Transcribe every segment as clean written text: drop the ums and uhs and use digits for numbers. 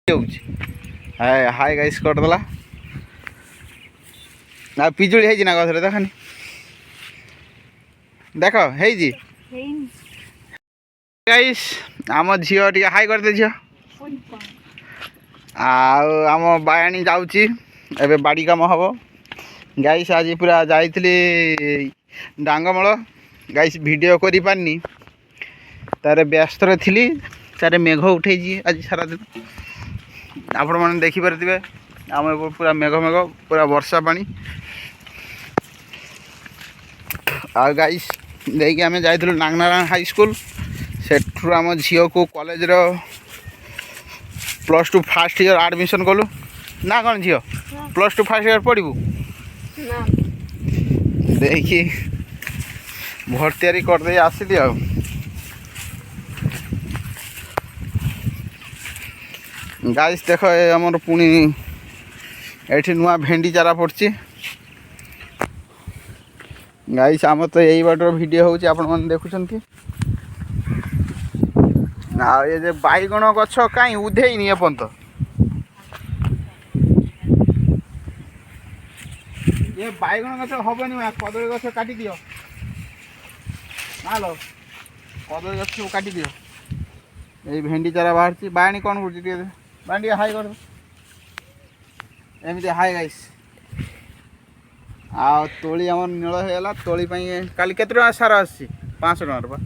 हाय hi guys करदेला आ पिजुली है ना गछरे देखनी देख है गाइस आम झील टे हाई करदे झील आम बायाणी जाऊँगी एबे बाड़ी काम हम गाइस आज पूरा जाइली डांगमूल गाइस वीडियो करि पारनी तारे व्यस्त थी तारे मेघ उठे आज सारा दिन आपण मैंने देखिपे आम पूरा मेघ मेघ पूरा वर्षा पानी आ गाइस देखिए आम जाइलु नागनारायण हाई स्कूल सेठू आम झील को कॉलेज रो +2 फर्स्ट ईयर एडमिशन कलु ना कौन झील +2 फर्स्ट ईयर पढ़ू देखिए भर्ती करदे आसली आ गाइस देख आमर पुणी ये नुआ भेंडी चारा पड़ी गाइस आम तो यही बाटर वीडियो होची आपण मन देखुछंती आ ये बैगण गछ कहीं उधेनी एपर्यंत ये बैगण गछ हेनी कदली गछ काटी दियो ना लो कदली गछ काटी दियो ये भेंडी चारा बाहर बाणी कौन कर बाणी हाई कर एमती हाई गाइस आ तोली आम नील होगा तोली काली केते टका सार आसी 500 टकर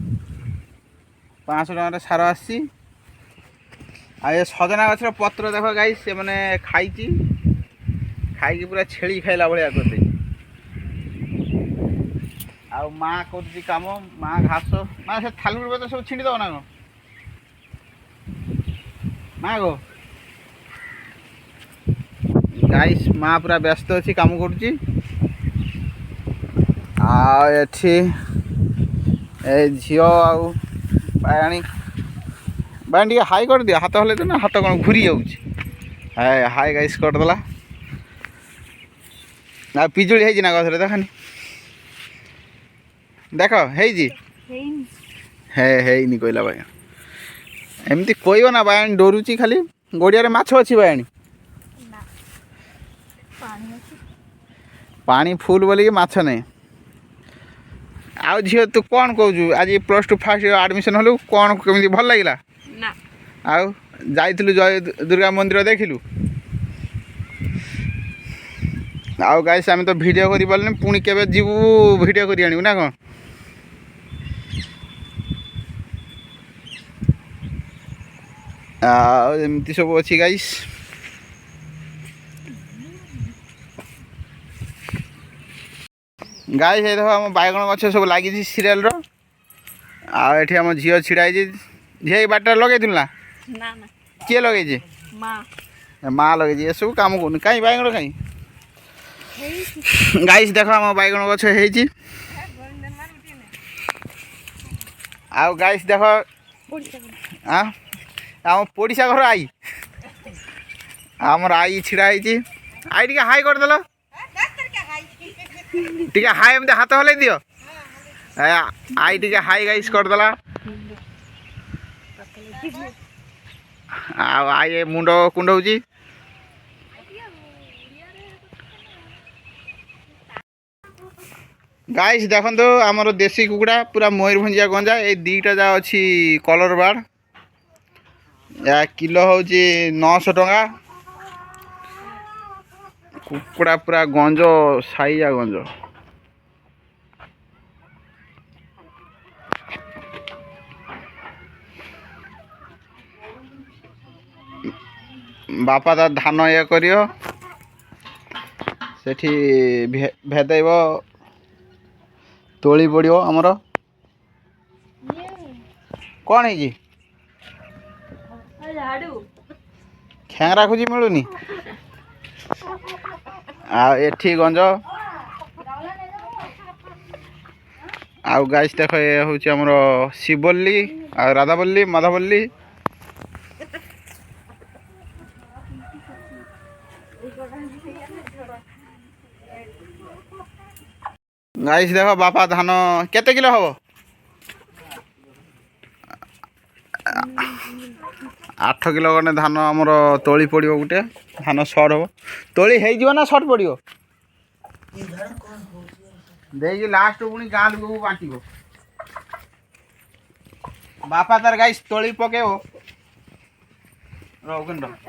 500 टकर सार आसी ये सजना गछर पत्र देख गाइस से मैंने खाई पूरा छेली खाइला भाया कर आ माँ कर काम माँ घास माँ से थालू तो सब छिड़ी दब ना कौन माँ गो गाइस माँ पूरा व्यस्त अच्छी काम करुच्ची झील आनी बाणी हाई कर दिया हाथ हल्ले ना हाथ कौन घूरी जाऊँगी हाय हाय गाइस करदेला आ पिजुली है ना गछरे देखनी देख है कहला बाय एमती कहब ना बायाणी डरुची खाली गड़िया माछ अच्छी बायाणी पानी फुल बोलिकी माछ नहीं आउ झील तू कौन कहू आज +2 फर्स्ट ईयर एडमिशन हलु कौन केमी भल लगे आउ जाइलु जय दुर्गा मंदिर देखिलु आउ गाइस आम तो वीडियो करि पारलुनी पुणी केबे जीवु वीडियो करि आनिबु ना कौन एमती सब अच्छी गाइस गाइस ये देखो आम बैगण गछ सब लगी सीरियल रो आम झील छिड़ा झी बाटर लगे ना किए लगे माँ लगे ये सब कम कर कहीं बैगण कहीं गाइस देख आम बैगण गछ है आउ गाइस देख आम पड़िशा घर आई आमर आई छिड़ा आई टे हाई करदेल टे हाई एमती हाथ हल्ले दियो आई टे हाई गाइस करदेला आई मुंड कुंडौची गाइस देखो आमर देसी कुकुड़ा पूरा मयूरभंजिया गंजा ये दीटा जा अच्छी कलर बार्ड या किलो हूँ 900 टका कुकुड़ा पूरा गंज साइया गंज बापा ता धान ये करियो सेठी भेदेब तोली पड़ो आमर कौन है कि खेंगरा खोजी मिलूनी एठी गंज आउ गाइस देख ये हूँ आमर शिवल्ली आ राधावल्ली माधवल्ली गाइस देख बापा धान केते किलो हम 8 किलो खंडे धान आमर तोली पड़ो गोटे धान सट हम तोली हो सट पड़ो देखिए लास्ट पुणी गाँ लोक बांट बापा तार गाई तोली पकेब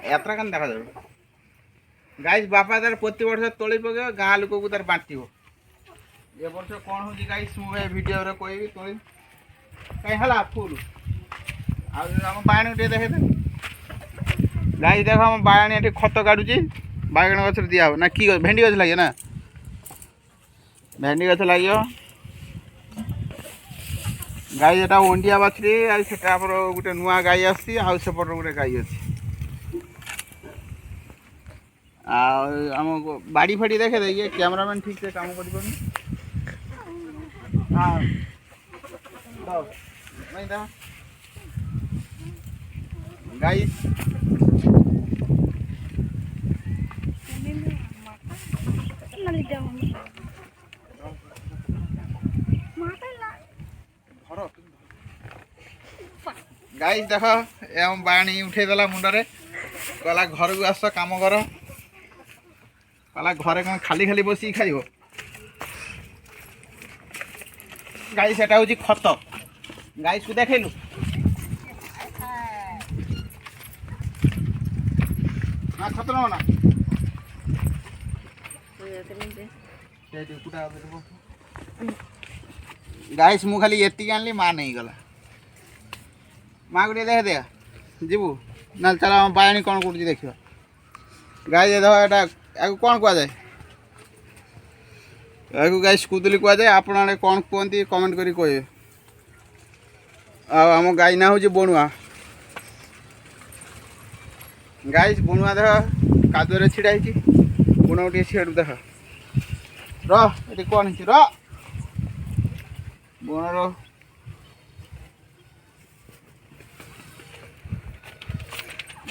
यात्रा कन देखा जाए गाई बापा तार प्रति वर्ष तोली पकेब गाँ लोक को तार बांट ए वर्ष कौन हो गाई मुझे भिडियो कह तोली कहीं है फुल आम बायण टे देखे गाई देख आम बायणी ये खत काटुची बैगण गच दिया ना कि भेंडी गच लगे ना भेंडी गच लगे गाई एटा ओंडिया बाछुरी आटा गोटे नुआ गाई आसपट गोटे गाई अच्छी आम बाड़ी फाड़ी देखे देखिए कैमरामैन ठीक से काम कर गाई गाई देख एवं बाणी उठेदेला मुंडे कहला घर को आस कम कर कहला घरे कौन खाली खाली बस खाइब गाई सेटा हूँ खत गाई को देखलु ना खत न ना गाइस मु खाली एति आनली माँ नहीं गला माँ को देखे दे जीवु ना चल बायणी कौन कर देखा गाई दे यहाँ कौन कहुए या गाई कुदली कहुए आप कौन कहते कमेंट करी कहे आम गाई ना हूँ बणुआ गाई बणुआ देख कादुरे छिड़ा बुण टे छेड़ देख रे कौन है बुणर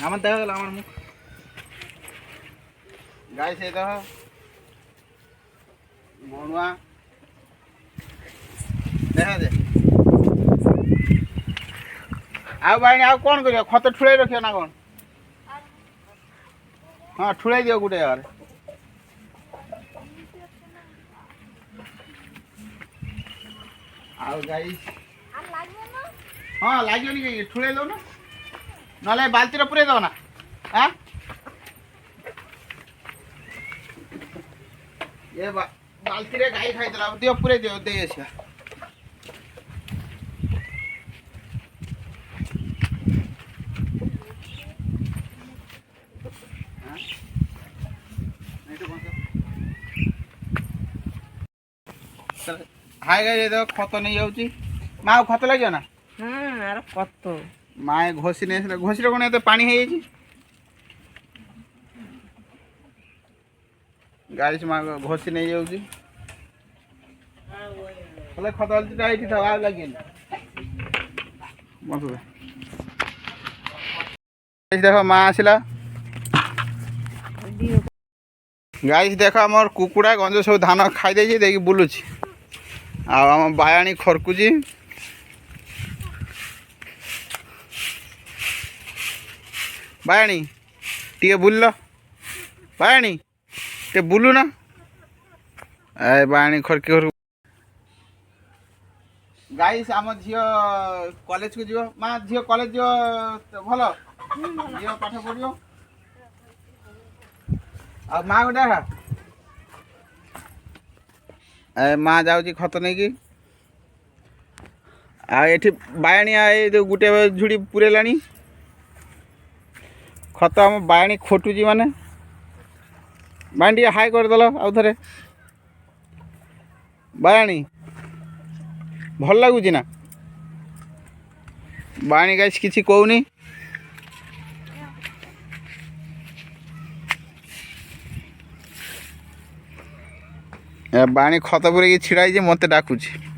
आम देखा मुख गाई से देख बणुआ देखा दे आ बाइनी आ कौन कर खत ठुड़े रखियो ना कौन हाँ ठुड़े दियो गोटे यार आ गाई हाँ लगे कहीं ठुड़े दो ना ना बाल्टी पूरे दो ना हाँ ये बाल्टी रे गाई खाई दियो पूरे दियो दे आसिया हाय गाई देख खत नहीं जाऊँगी माँ खत लगे ना कत माँ घोषी नहीं घोषी कौन एत पानी है गाड़ी से माँ घोषी नहीं जाऊँगी खत ये था लगे देख माँ आसला गाई देख आम कुकुड़ा गंज सब धान खाई देखिए बुलुची आम बायाणी खरकुची बायाणी टे बुल बायाणी टे बुलु ना ए बायाणी खरकी घर गाई आम झील कॉलेज को जीव माँ झील कॉलेज जीव भल झील पाठ पढ़ आ माँ गोटे ए माँ जाऊँगी खत नहीं कि ये बायाणी जो गोटे झुड़ी पूरेलाणी खत आम बायाणी खोटुची माने बायाणी हाई करदेल आउ थे बायाणी भल लगुच ना बायाणी गाइस किसी कहूनी बाणी खत पूरे छिड़ा मत डाकुची